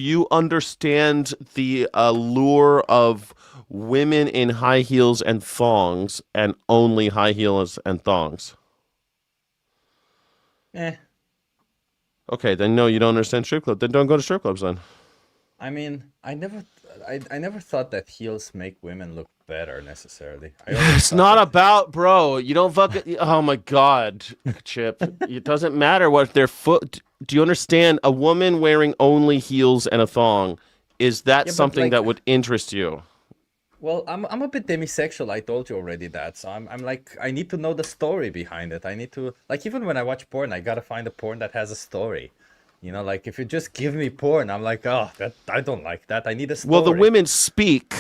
You understand the allure of women in high heels and thongs and only high heels and thongs. Eh. Okay, then no, you don't understand strip club. Then don't go to strip clubs then. I mean, I never thought that heels make women look better necessarily. I always It's thought not that. about, bro. You don't fucking. Oh my god, Chip. It doesn't matter what their foot. Do you understand? A woman wearing only heels and a thong, is that Yeah, but something like, that would interest you? well, I'm a bit demisexual. I told you already that. So I'm like, I need to know the story behind it. I need to, like, even when I watch porn, I gotta find a porn that has a story. You know, like if you just give me porn, I'm like, oh, that I don't like that. I need a Well, the story. women speak.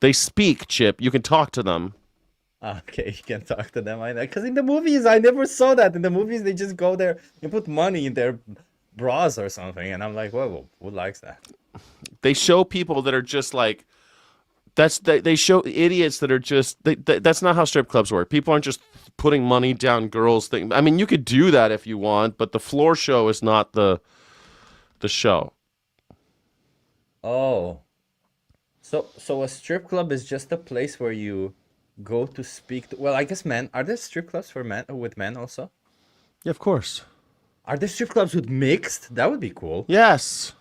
They speak, Chip. You can talk to them. Okay, you can talk to them. I know, because in the movies, I never saw that. In the movies, they just go there and put money in their bras or something, and I'm like, whoa, who likes that? They show people that are just like they show idiots that are just that's not how strip clubs work. People aren't just putting money down girls thing. I mean, you could do that if you want, but the floor show is not the show. Oh, so a strip club is just a place where you go to speak to, well, I guess men. Are there strip clubs for men with men also? Yeah, of course. Are there strip clubs with mixed? That would be cool. Yes.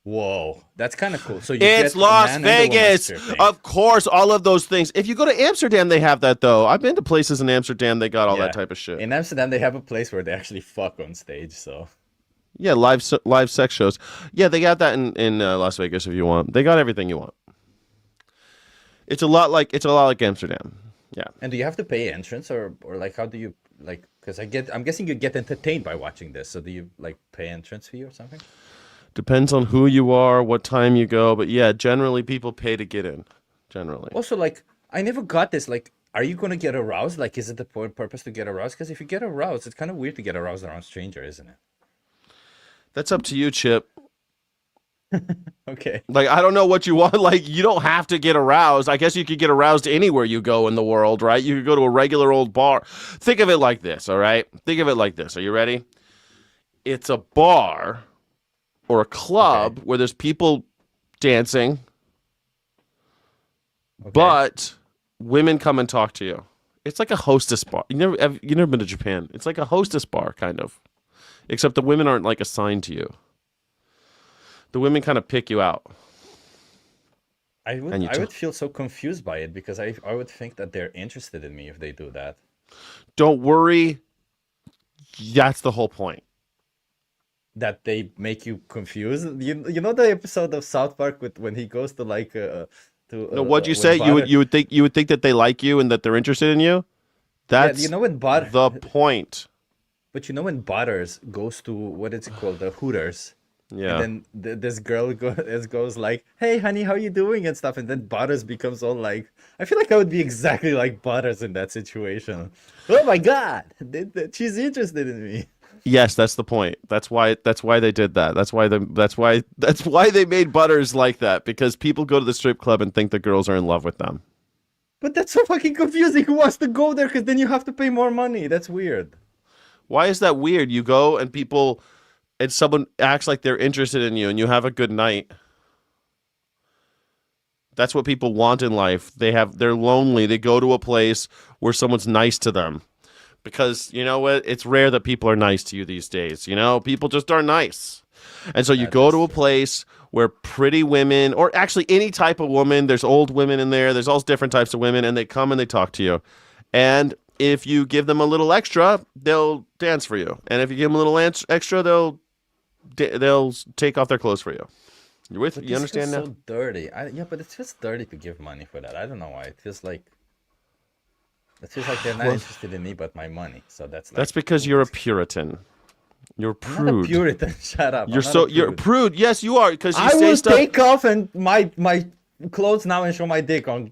Whoa, that's kind of cool. So you It's get a Las man and a woman Vegas. stripping. Of course, all of those things. If you go to Amsterdam, they have that though. I've been to places in Amsterdam, they got all that Yeah. type of shit. In Amsterdam, they have a place where they actually fuck on stage. So Yeah, live sex shows. Yeah, they got that in Las Vegas if you want. They got everything you want. It's a lot like Amsterdam. Yeah. and do you have to pay entrance or like how do you like? Because I'm guessing you get entertained by watching this. So do you like pay entrance fee or something? Depends on who you are, what time you go, but yeah, generally people pay to get in. Generally. Also, like I never got this. Like, are you gonna get aroused? Like, is it the purpose to get aroused? Because if you get aroused, it's kind of weird to get aroused around stranger, isn't it? That's up to you, Chip. Okay. Like I don't know what you want. Like you don't have to get aroused. I guess you could get aroused anywhere you go in the world, right? You could go to a regular old bar. Think of it like this, all right? Think of it like this. Are you ready? It's a bar or a Okay. club where there's people dancing, Okay. but women come and talk to you. It's like a hostess bar. You never been to Japan. It's like a hostess bar kind of. Except the women aren't like assigned to you. The women kind of pick you out and you I would talk. feel so confused by it because I would think that they're interested in me if they do that. Don't worry. That's the whole point. That they make you confused. You know the episode of South Park with when he goes to like No, what'd you say? when Butter. You would think that they like you and that they're interested in you. Yeah, you That's know when Butter, the point. but you know when Butters goes to what is it called, the Hooters, and Yeah. then this girl goes like, "Hey, honey, how you doing?" and stuff, and then Butters becomes all like, I feel like I would be exactly like Butters in that situation. Oh my God, she's interested in me. Yes, that's the point. That's why they did that. That's why they made Butters like that because people go to the strip club and think the girls are in love with them. But that's so fucking confusing. Who wants to go there? Because then you have to pay more money. That's weird. Why is that weird? You go and someone acts like they're interested in you and you have a good night. That's what people want in life. They're lonely. They go to a place where someone's nice to them. Because you know what? It's rare that people are nice to you these days. People just aren't nice. And so you That go is to a true. place where pretty women, or actually any type of woman, there's old women in there, there's all different types of women, and they come and they talk to you. And if you give them a little extra, they'll dance for you. And if you give them a little extra, they'll take off their clothes for you. You with? But You this feels understand now? so dirty. Yeah, but it feels dirty to give money for that. I don't know why. It feels like they're not Well, interested in me but my money. So that's that's like, because ooh, you're a this. Puritan. You're a I'm not a prude. Puritan. Shut up. I'm You're not a so you're a prude. prude. Yes, you are because you I say will stuff. take off and my clothes now and show my dick on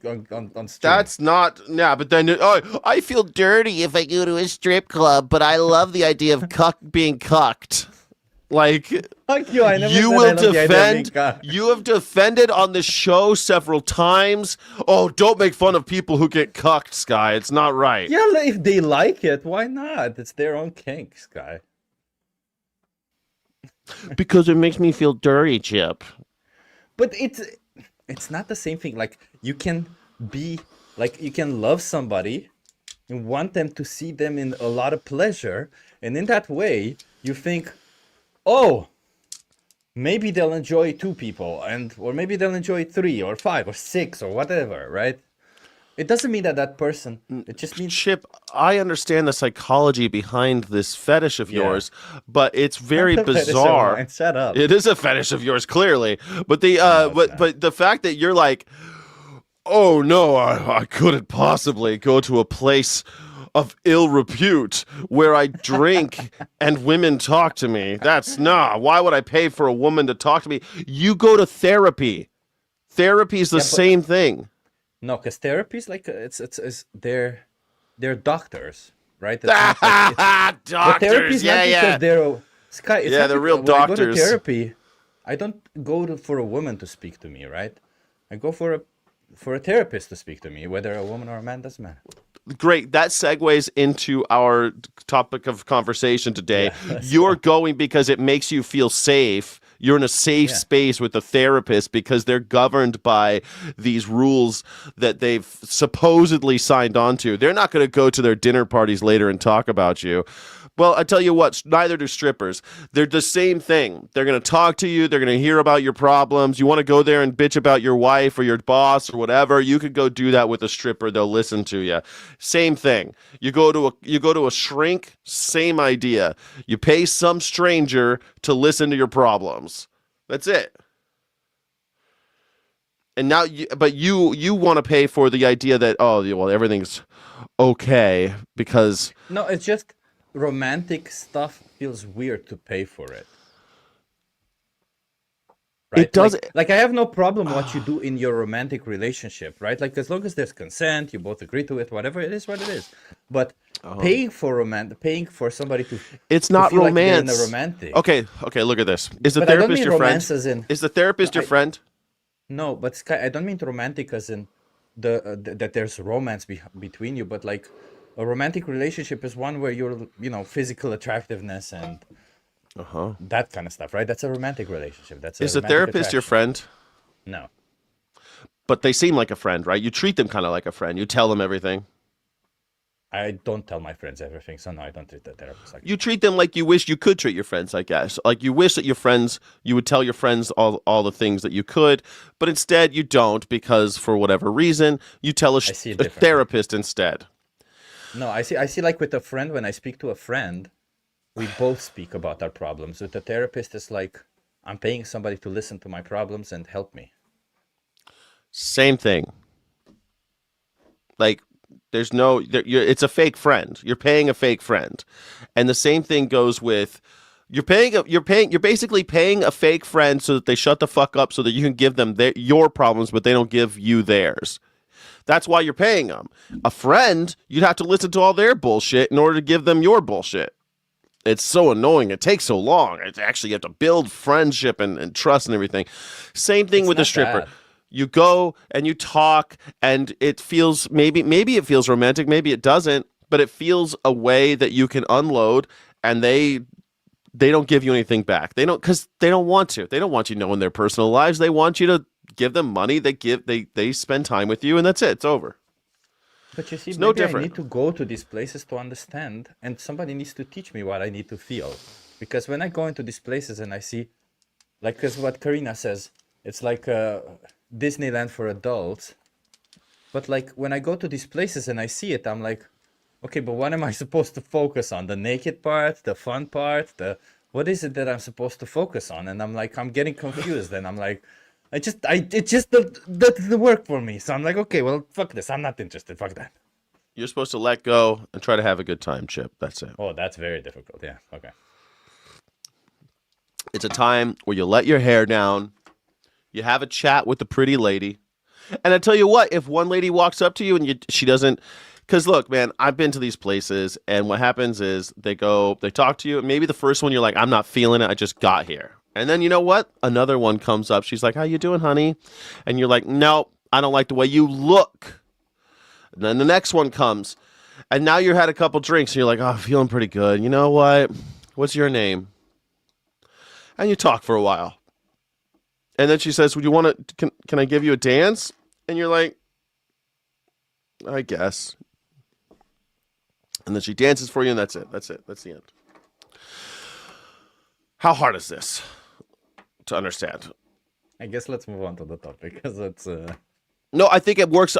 stream. That's not, yeah, but then, oh, I feel dirty if I go to a strip club, but I love the idea of being cucked. Like, Fuck you. I never you said I will love the idea of being defend, cock. you have defended on the show several times. Oh, don't make fun of people who get cucked, Sky. It's not right. Yeah, if they like it, why not? It's their own kink, Sky. Because it makes me feel dirty, Chip. But it's not the same thing. Like you can be like you can love somebody and want them to see them in a lot of pleasure, and in that way you think, oh, maybe they'll enjoy two people, and or maybe they'll enjoy three or five or six or whatever, right? It doesn't mean that that person. It just means Chip, I understand the psychology behind this fetish of yeah. yours, but it's It's not very a fetish of bizarre. mine. Shut up. It is a fetish of yours, clearly. But the No, it's not. but the fact that you're like, oh no, I couldn't possibly go to a place of ill repute where I drink and women talk to me. That's nah. Why would I pay for a woman to talk to me? You go to therapy. Therapy is the Yeah, but same thing. no, because therapy is like it's they're doctors, right? It's not like it's but therapy Doctors, is not yeah, because yeah. they're Sky. It's Yeah, not they're real when I go to doctors. therapy, I don't go for a woman to speak to me, right? I go for a therapist to speak to me, whether a woman or a man doesn't matter. Great. That segues into our topic of conversation today. Yeah, let's You're go. going because it makes you feel safe. You're in a safe Yeah, space with a therapist because they're governed by these rules that they've supposedly signed on to. They're not going to go to their dinner parties later and talk about you. Well, I tell you what, neither do strippers. They're the same thing. They're going to talk to you. They're going to hear about your problems. You want to go there and bitch about your wife or your boss or whatever, you could go do that with a stripper. They'll listen to you. Same thing. You go to a shrink, same idea. You pay some stranger to listen to your problems. That's it. And now you want to pay for the idea that oh, yeah, well, everything's okay because no, it's just romantic stuff feels weird to pay for it, it right? does. Like I have no problem what you do in your romantic relationship, right? Like as long as there's consent, you both agree to it, whatever it is, what it is. But paying for somebody It's to not feel like they're in a romance. romantic. Okay, look at this. Is the But I don't therapist mean your friend? romance as in Is the no, therapist your friend? no, but Sky, I don't mean romantic as in that there's romance between you, but like a romantic relationship is one where you're, physical attractiveness and Uh-huh. that kind of stuff, right? That's a romantic relationship. That's a Is the romantic therapist your attraction. friend? No, But they seem like a friend, right? You treat them kind of like a friend. You tell them everything. I don't tell my friends everything, so no, I don't treat the therapist like You treat them like you wish you could treat your friends, I guess. Like you wish that you would tell your friends all the things that you could, but instead you don't because for whatever reason, you tell I see it a differently. therapist instead. No, I see like with a friend, when I speak to a friend, we both speak about our problems. With the therapist, it's like I'm paying somebody to listen to my problems and help me. Same thing. Like it's a fake friend. You're paying a fake friend. And the same thing goes with you're basically paying a fake friend so that they shut the fuck up so that you can give them your problems but they don't give you theirs. That's why you're paying them. A friend, you'd have to listen to all their bullshit in order to give them your bullshit. It's so annoying. It takes so long. It's actually you have to build friendship and trust and everything. Same thing It's with a not stripper. that. You go and you talk and it feels maybe it feels romantic, maybe it doesn't, but it feels a way that you can unload and they don't give you anything back. They don't cuz they don't want to. They don't want you knowing their personal lives. They want you to give them money. They spend time with you and that's it. It's over. But you see, It's no maybe I different. need to go to these places to understand, and somebody needs to teach me what I need to feel. Because when I go into these places and I see, like, because what Karina says, it's like Disneyland for adults. But like when I go to these places and I see it, I'm like, okay, but what am I supposed to focus on? The naked part, the fun part, the what is it that I'm supposed to focus on? And I'm like, I'm getting confused, and I'm like, it just doesn't work for me. So I'm like, okay, well, fuck this. I'm not interested. Fuck that. You're supposed to let go and try to have a good time, Chip. That's it. Oh, that's very difficult. Yeah. Okay. It's a time where you let your hair down, you have a chat with the pretty lady. And I tell you what, if one lady walks up to you and she doesn't, because look, man, I've been to these places, and what happens is they talk to you, and maybe the first one you're like, I'm not feeling it, I just got here. And then you know what? Another one comes up, she's like, how you doing, honey? And you're like, no, I don't like the way you look. And then the next one comes, and now you've had a couple drinks, and you're like, oh, I'm feeling pretty good. You know what? What's your name? and you talk for a while. And then she says, "Would you want to? Can I give you a dance?" And you're like, "I guess." And then she dances for you, and that's it. That's it. That's the end. How hard is this to understand? I guess let's move on to the topic because it's No, I think it works.